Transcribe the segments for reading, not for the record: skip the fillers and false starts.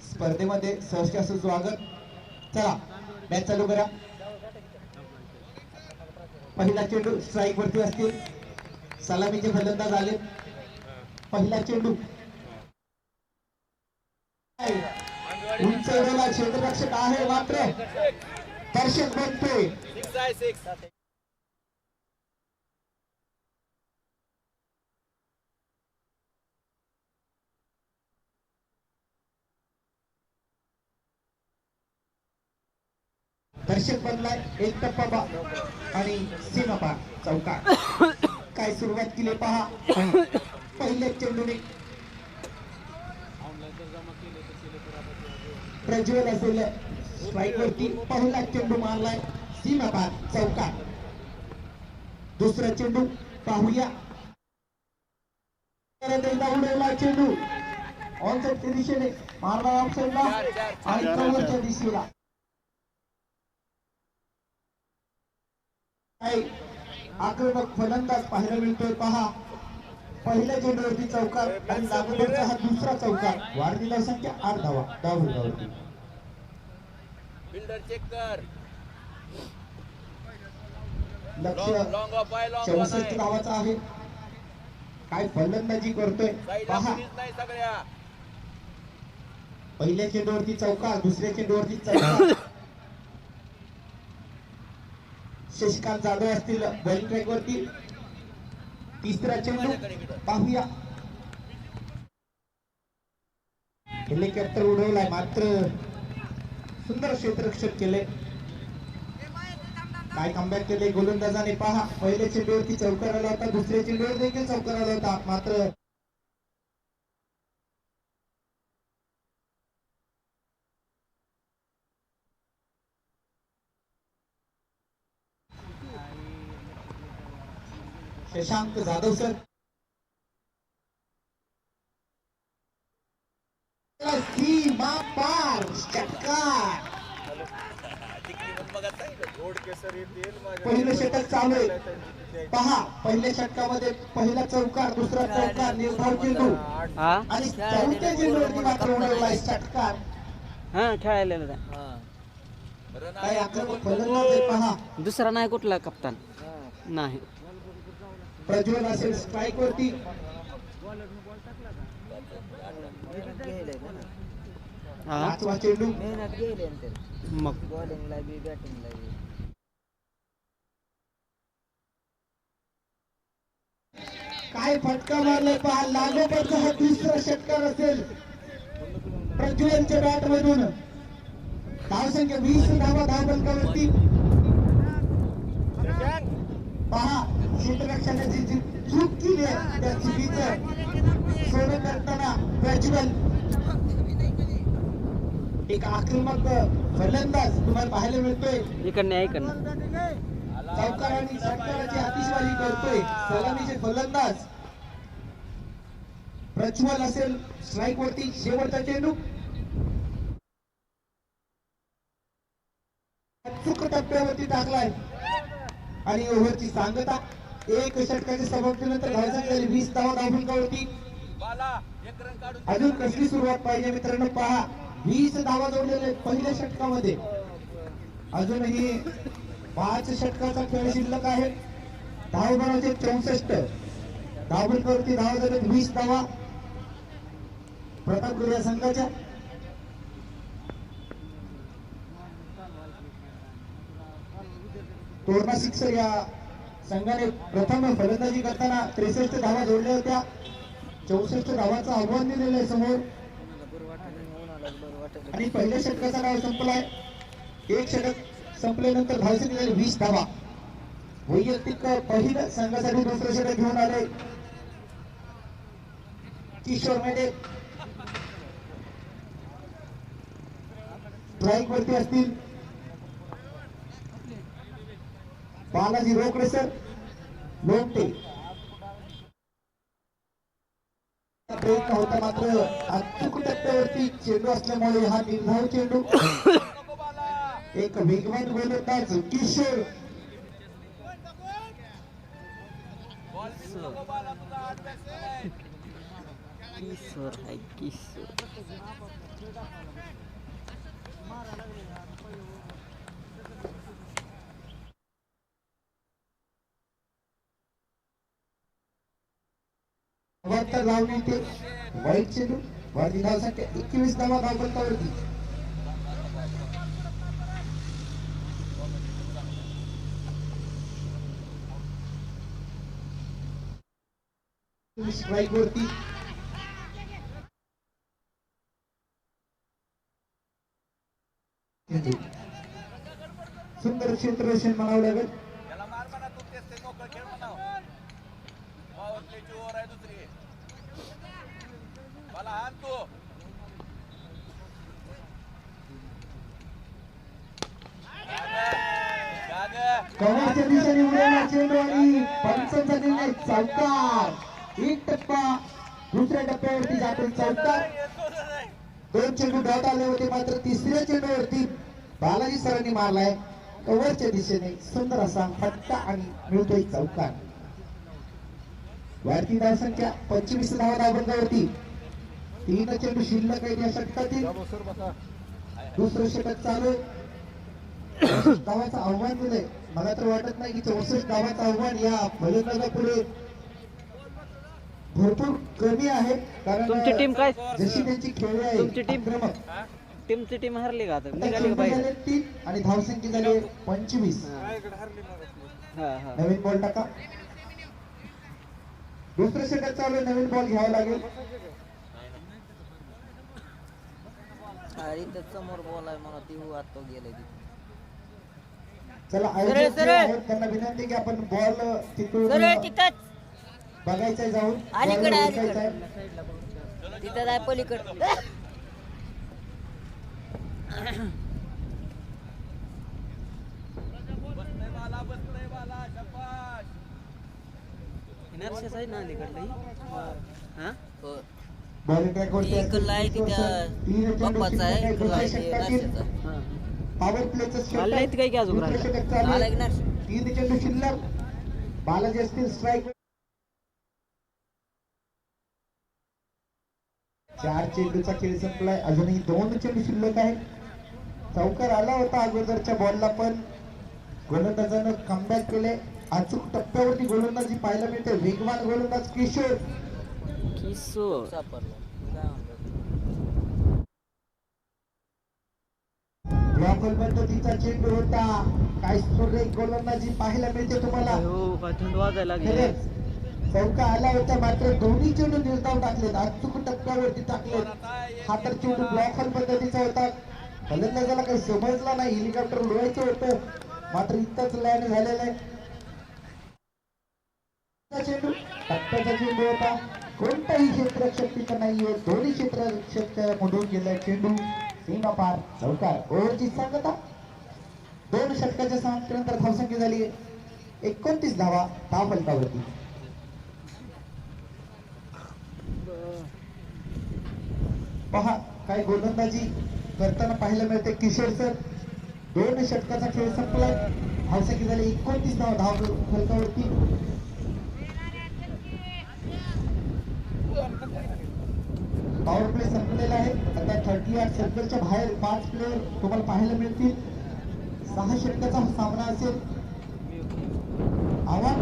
स्पर्धेमध्ये सहर्ष असं स्वागत. चला मॅच चालू करा. पहिला चेंडू स्ट्राईक वरती असतील. सलामीचे फलंदाज आले. पहिला चेंडू उंच उडवला. क्षेत्ररक्षक आहे मात्र दर्शक बनतोय. दर्शक बनलाय. एक टप्पा आणि सीमा चौकार. काय सुरुवात केली पहा. पहिल्या चेंडूने प्रज्वल असेल स्ट्राईक वरती. पहिला चेंडू मारलाय. सीमा चौकार. दुसरा चेंडू पाहूया. उडवला चेंडू ऑन साइड दिशेने मारला ऑफसाइडला आणि कव्हरच्या दिशेला. आक्रमक फलंदाज पाहायला मिळतोय पहा. पहिल्या चेंडूवरती चौकार आणि लागोपाठचा हा दुसरा चौकार. वाढलेला संख्या 8 धावा. धावावरती फिल्डर चेक कर. लक्ष 64 धावाचा आहे. काय फलंदाजी करतोय पहा. पहिल्या चेंडूवरती चौकार. दुसऱ्या चेंडूवरती चौकार. शशिकांत जाधव असतील बॉलिंग ट्रॅक वरती. तिसरा चेंडू पाहूया. हेलिकॉप्टर उडवलाय मात्र सुंदर क्षेत्ररक्षण केले. काय कमबॅक केले गोलंदाजाने पहा. पहिल्या चेंडूवरती चौकार आला होता. दुसऱ्या चेंडूवर देखील चौकार आला होता मात्र शशांक जाधव सर सीमा पार षटकार. पहिलं षटक चालू आहे पहा. पहिल्या षटकामध्ये पहिला चौकार. दुसरा चौकार. निर्धाव चेंडू आणि चौथ्या चेंडूवरती मात्र उडवलाय षटकार. खेळायला काय आक्रमक फलंदाज आहे पहा. दुसरा नाही कुठला कप्तान नाही. प्रज्वल असेल स्ट्राईक वरती. पाचवा चेंडू मग काय फटका मारलाय पहा. लागोपाठचा हा दुसरा षटकार असेल प्रज्वलच्या बॅट मधून. धावसंख्या 20 धावा धावफलकावरती पहा. क्षेत्ररक्षणाची जी चूक केली आहे त्या चुकीचं सोडून करताना प्रज्वल एक आक्रमक फलंदाज तुम्हाला पाहायला मिळतोय. इकडनं इकडनं चौकार आणि षटकाराची आतिषबाजी करतोय सलामीचे फलंदाज. प्रज्वल असेल स्ट्राईक वरती. शेवटचा चेंडू चूक टप्प्यावरती टाकलाय आणि ओव्हरची सांगता. एक षटकाच्या समाप्तीनंतर धावसंख्या 20 धावा धावफलकावरती. अजून कसली सुरुवात पाहिजे मित्रांनो पहा. 20 धावा जोडलेले पहिल्या षटकामध्ये. अजूनही 5 षटकाचा खेळ शिल्लक आहे. धावगणाचे 64. धावफलकावरती धावा झाले 20 धावा प्रतापगड या संघाच्या. तोरणा सिक्सर या संघाने प्रथम फलंदाजी करताना 63 धावा जोडल्या होत्या. 64 धावाचं आव्हान दिलेलं आहे समोर. आणि पहिल्या षटकाचा डाव संपलाय. एक षटक संपल्यानंतर धावसंख्या झाली 20 धावा. वैयक्तिक पहिल्या संघासाठी दुसरं षटक घेऊन आले किशोर मेडे. स्ट्राईक वरती असतील बालाजी रोकडे सर लोमटे. प्रयत्न होता मात्र अचूक टप्प्यावरती चेंडू असल्यामुळे हा निर्धाव चेंडू. एक वेगवान गोलंदाज किशोर किशोर आहे किशोर. तर लावणी ते वाईट चेंडू वरती धावसंख्या 21 धावा धावपंतावरती. स्ट्राईक वरती सुंदर क्षेत्ररक्षण म्हणावं लागेल. कव्हरच्या दिशेने उडवला चेंडू आणि पंचांचा निर्णय चौकार. एक टप्पा दुसऱ्या टप्प्यावरती जातो चौकार. 2 चेंडू डॉट आले होते मात्र तिसऱ्या चेंडूवरती बालाजी सरांनी मारलाय कव्हरच्या दिशेने सुंदर असा फटका आणि मिळतोय चौकार. वाढती धावसंख्या 25 धावा धावबंदावरती. 3 चेंडू शिल्लक आहे या षटकातील. दुसरं षटक चालू. धावाचं आव्हान दिलंय. मला तर वाटत नाही की 64 धावाचं आव्हान या फलंदाजापुढे भरपूर कमी आहे. कारण तुमची टीम काय जशी त्यांची खेळी आहे तुमची टीम आक्रमक. टीमची टीम हरली का आता आता निघाली का चेंडू बाहेर? झाले 3 आणि धावसंख्या झाली 25. हा हा. नवीन बॉल टाका. दुसरं षटक चालू आहे. नवीन बॉल घ्यावा लागेल. अरे तर समोर बॉल आहे मला ती आता गेले. चला आयोजक जे आहेत त्यांना विनंती की आपण बॉल तिथून बघायचंय जाऊन अलीकडे बघायचंय. तिथं आहे पलीकडे. इनर्शियाच आहे ना अलीकडलं. हा बॉलिंग ट्रॅक वरती इकडला आहे तिथं पप्पाचा आहे आहे. पॉवर प्लेचं मला इथं काही अजून दुसरं राहिलं षटक चालू आहे. इनर्शिया. 3 चेंडू शिल्लक. बालाजी असतील स्ट्राईक. 4 चेंडूचा खेळ संपलाय. अजूनही 2 चेंडू शिल्लक आहे. चौकार आला होता अगोदरच्या बॉलला पण गोलंदाजानं कमबॅक केले. अचूक टप्प्यावरती गोलंदाजी पाहायला मिळते. वेगवान गोलंदाज किशोर. किशोर ब्लॉकल पद्धतीचा चेंडू होता. काय सुरेख गोलंदाजी पाहायला मिळते तुम्हाला. हो काय थंड वाजायला लागली. खरंच चौका आला होता मात्र दोन्ही चेंडू निर्धाव टाकलेत. अचूक टप्प्यावरती टाकलेत. हा तर चेंडू ब्लॉकल पद्धतीचा होता. फलंदाजाला काही समजला नाही. हेलिकॉप्टर उडवायचं होतं मात्र इतकंच लॅन झालेलं आहे. चेंडू टप्प्याचा चेंडू होता. कोणताही क्षेत्ररक्षक तिथं नाहीये. दोन्ही क्षेत्ररक्षक मोडून गेलाय चेंडू. सीमा पार चौकार. ओव्हरची सांगता 2 षटकाच्या समाप्तीनंतर धावसंख्या झाली 29 धावा धाव फलकावरती. पहा काय गोलंदाजी करताना पाहायला मिळते किशोर सर. 2 षटकाचा खेळ संपलाय. धावसंख्या झाली 29 धावा धाव फलकावरती. पॉवर प्ले संपलेला आहे. आता 38 सर्कलच्या बाहेर 5 प्लेयर तुम्हाला पाहायला मिळतील. 6 षटकाचा सामना असेल. आव्हान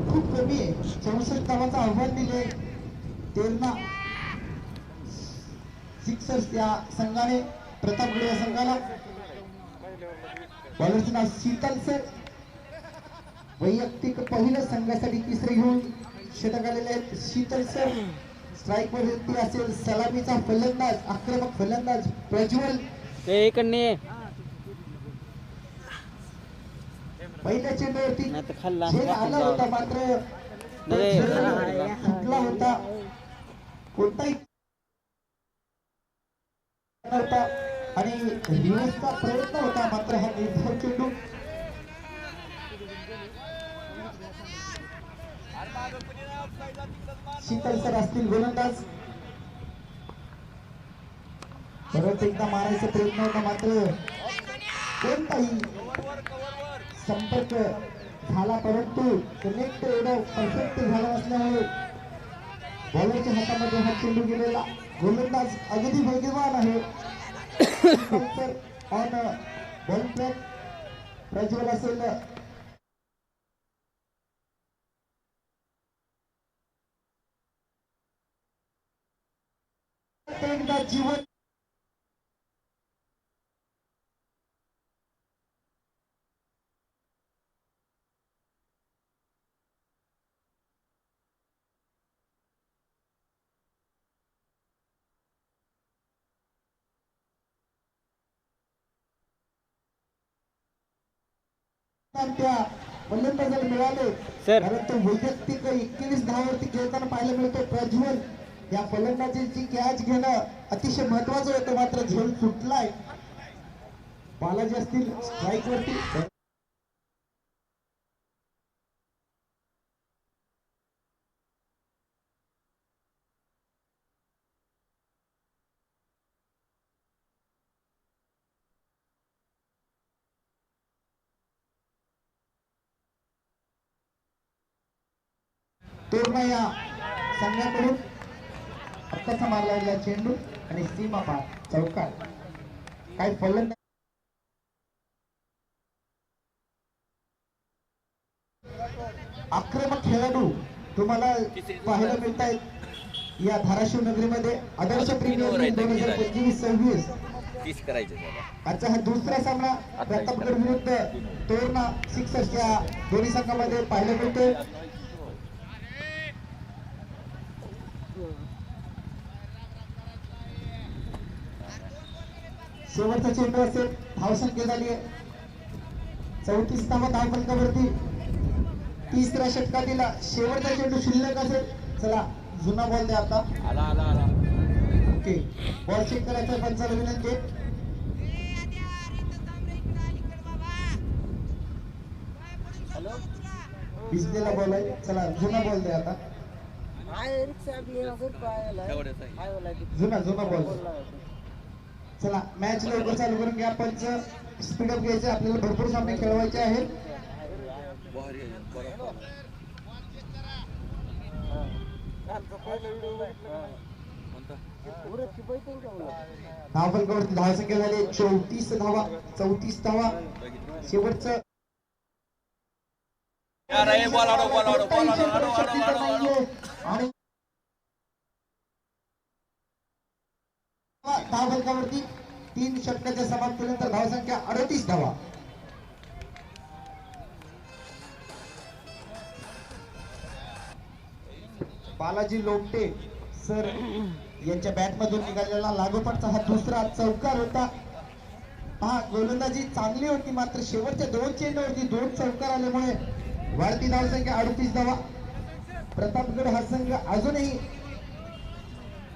खूप कमी आहे. 64 धावाचं आव्हान दिले तेरणा सिक्सर्स या संघाने प्रतापगड या संघाला. बॉलरचं नाव शीतल सर. वैयक्तिक पहिलं संघासाठी तिसरे घेऊन षटक आलेले आहेत शीतल सर. स्ट्राईक वरती असेल सलामीचा फलंदाज आक्रमक फलंदाज प्रज्वल. इकडने पहिल्या चेंडूवरती खाल्ला झेल आला होता मात्र सुटला होता. कोणताही होता आणि रिव्हर्सचा प्रयत्न होता मात्र हा निर्धाव चेंडू. शीतल सर असतील गोलंदाज. परत एकदा मारायचा प्रयत्न होता मात्र कोणताही संपर्क झाला परंतु कनेक्ट एवढा परफेक्ट झाला नसल्यामुळे बॉलरच्या हातामध्ये हा चेंडू गेलेला. गोलंदाज अगदी वेगवान आहे. ऑन बॉल ट्रॅक प्रज्वल असेल. एकदा जीवन त्या फलंदाजाला मिळाले. सर. कारण तो वैयक्तिक 21 धावावरती खेळताना पाहायला मिळतो. प्रज्वल या फलंदाजीची कॅच घेणं अतिशय महत्वाचं होतं, मात्र झेल सुटलाय. बालाजी असतील स्ट्राईक वरती. तोरणा या संघाकडून हक्काचा मारला चेंडू आणि सीमा पार चौकार. काय फलंदाज आक्रमक खेळाडू तुम्हाला पाहायला मिळत आहेत या धाराशिव नगरीमध्ये. आदर्श प्रीमियर लीग 2025-26 आजचा हा दुसरा सामना प्रतापगड विरुद्ध तोरणा सिक्सर्स या दोन्ही संघामध्ये पाहायला मिळतोय. शेवटचा चेंडू असेल. धावसंख्या झाली आहे 34 धावा धावफलकावरती. तिसऱ्या षटकातील शेवटचा चेंडू शिल्लक असेल. चला जुना बॉल द्या आता. ओके, बॉल चेक करायचा पंचाला विनंती. भिजलेला बॉल आहे. चला जुना बॉल द्या आता. जुना बॉल. चला मॅच लवकर चालू करून घ्या. पंच स्पीडअप घ्यायचे. आपल्याला भरपूर सामने खेळवायचे आहेत. धावफलकावरती धावसंख्या झाली 34 धावा. 34 धावा. शेवटचं आणि धावफलकावरती 3 षटकाच्या समाप्तीनंतर धावसंख्या 38 धावा. बालाजी लोमटे सर यांच्या बॅट मधून निघालेला लागोपाठचा हा दुसरा चौकार होता. हा गोलंदाजी चांगली होती, मात्र शेवटच्या 2 चेंडूवरती 2 चौकार आल्यामुळे वाढती धावसंख्या 38 धावा. प्रतापगड हा संघ अजूनही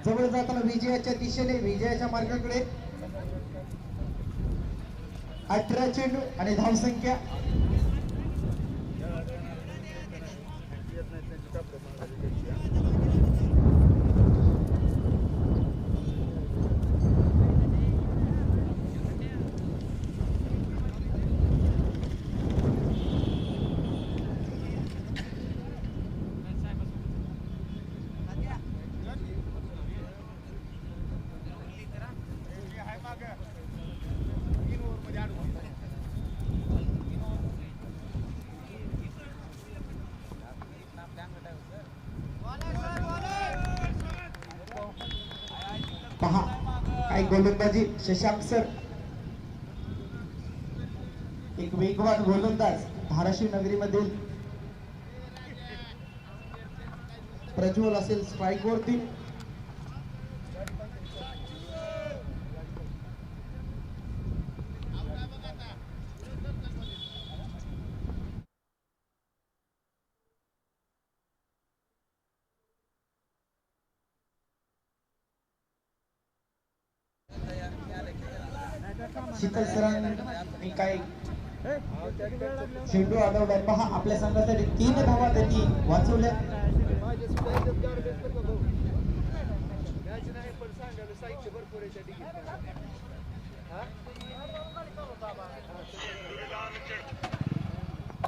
जवळ जाताना विजयाच्या दिशेने, विजयाच्या मार्गाकडे. 18 चेंडू आणि धावसंख्या पहा. काय गोलंदाजी शशांक सर, एक वेगवान गोलंदाज धाराशिव नगरीमधील. प्रज्वल असेल स्ट्राईक वरती. शीतल सरांनी काय चेंडू अडवलाय. पहा, आपल्या संघासाठी 3 धावा त्यांनी वाचवल्या.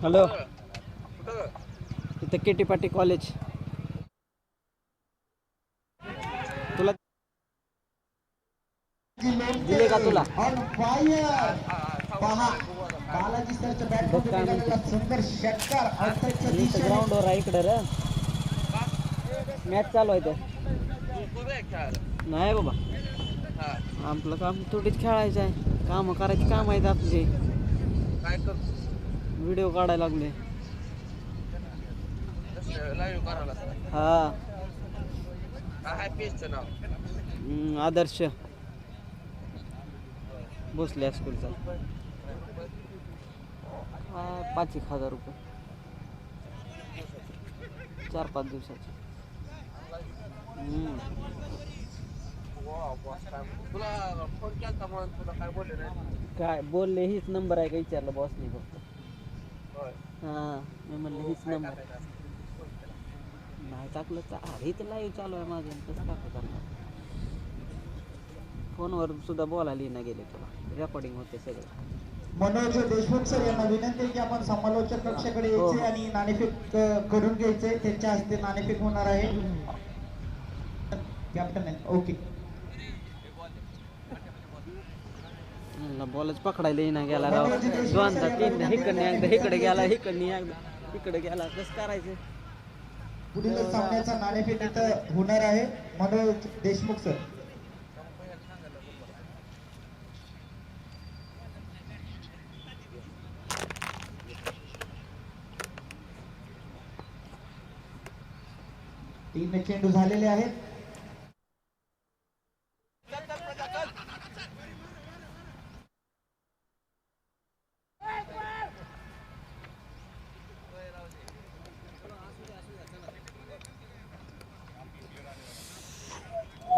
हॅलो, इथं केटी पाटी कॉलेज. बालाजी दिले का तुला? On fire. पहा बालाजी सरच्या बॅट बघ काय म्हणते. सुंदर षटकार आउटसाइडच्या दिशेने. ग्राउंडवर आहे इकडे रे मॅच चालू आहे तर नाही बाबा आपलं काम थोडीच खेळायचं आहे काम करायची काम आहेत आपले व्हिडिओ काढायला लागले हा आदर्श भोसले स्कूलचा 5,000 रुपये 4-5 दिवसाचे काय बोलले हीच नंबर आहे का विचारलं बॉसने फक्त हां मी म्हणलं हीच नंबर नाही टाकलं अरे तर लाईव्ह चालू आहे माझं कसं टाकलं फोनवर सुद्धा बोलायला ना गेले तुला रेकॉर्डिंग होते सगळं. मनोज देशमुख सर यांना विनंती आहे की आपण समालोचक कक्षाकडे यायचे आणि नाणेफेक करून घ्यायचे. त्यांच्या हस्ते नाणेफेक होणार आहे. कॅप्टन आहे ओके. बॉलच पकडायला ना गेला राव दोनदा तीनदा इकडे गेला इकडे गेला कसं करायचं. पुढील सामन्याचा नाणेफेक इथं होणार आहे. मनोज देशमुख सर. तीन चेंडू झालेले आहेत.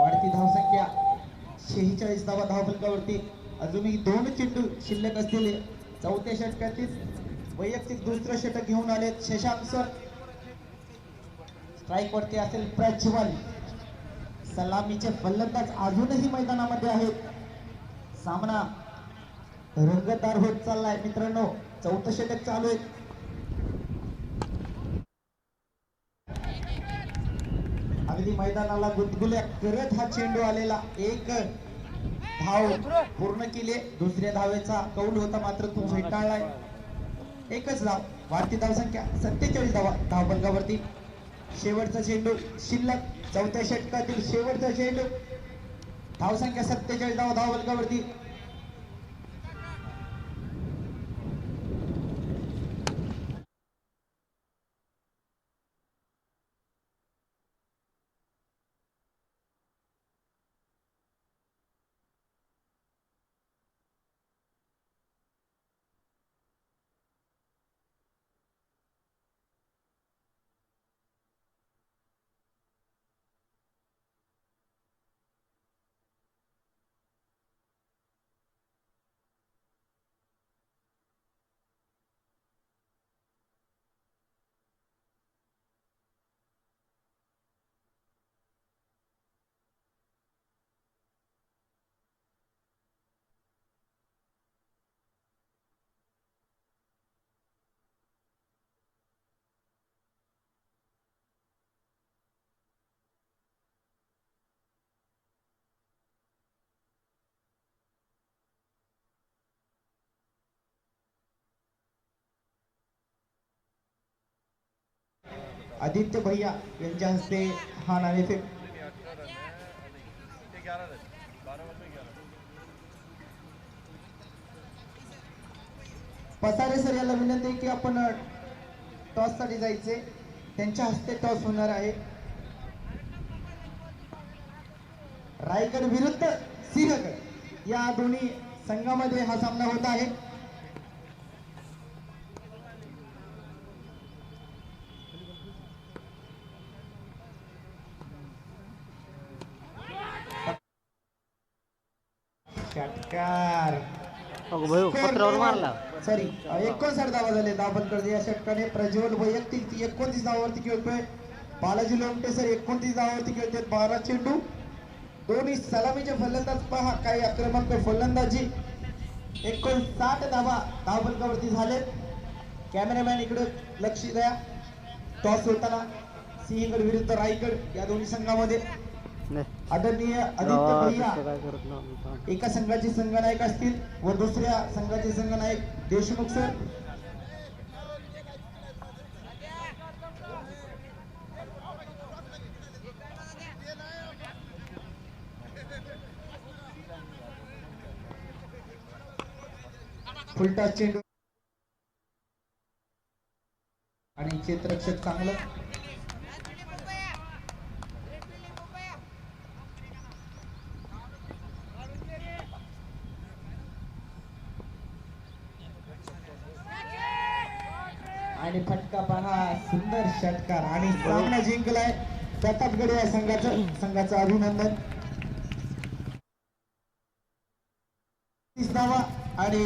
वाढती धावसंख्या 46 धावा धावफलकावरती. अजूनही 2 चेंडू शिल्लक असलेले चौथ्या षटकातील वैयक्तिक दुसरं षटक घेऊन आलेत शशांक सर. स्ट्राईक वरती असेल प्रज्वल. सलामीचे फलंदाज अजूनही मैदानामध्ये आहेत. सामना रंगतदार होत चाललाय मित्रांनो. चौथं षटक चालू आहे. अगदी मैदानाला गुदगुल्या करत हा चेंडू आलेला. एक धाव पूर्ण केली. दुसऱ्या धावेचा कौल होता मात्र तो फेटाळलाय. एकच धाव. वाढती धावसंख्या 47 धावा धावफलकावरती. शेवटचा चेंडू शिल्लक चौथ्या षटकातील शेवटचा चेंडू. धावसंख्या 47 धावा धावफलकावरती. आदित्य भैया यांच्या हस्ते हा नाणेफेक. पसारे सर याला विनंती आहे की आपण टॉस साठी जायचे. त्यांच्या हस्ते टॉस होणार आहे. रायगड विरुद्ध सिंहगड या दोन्ही संघामध्ये हा सामना होत आहे. षटकार पत्रावर मारला. सॉरी 59 धावा झाले धावफलक. या षटकाने प्रज्वल वैयक्तिक 29 धावावरती खेळतोय. बालाजी लोमटे सर 29 धावावरती खेळतोय. 12 चेंडू. दोन्ही सलामीचे फलंदाज पहा काही आक्रमक फलंदाजी. 59 धावा धावफलकावरती झालेत. कॅमेरामॅन इकडे लक्ष द्या. टॉस होताना सिंहगड विरुद्ध रायगड या दोन्ही संघामध्ये आदरणीय आदित्य गावात भैया असं काय करत नव्हतं. एका संघाचे संघनायक असतील व दुसऱ्या संघाचे संघनायक देशमुख सर. फुलटा चेंडू आणि क्षेत्ररक्षक चांगलं. आणि फटका पहा, सुंदर षटकार आणि सामना जिंकलाय प्रतापगड या संघाचं अभिनंदन. 30 धावा आणि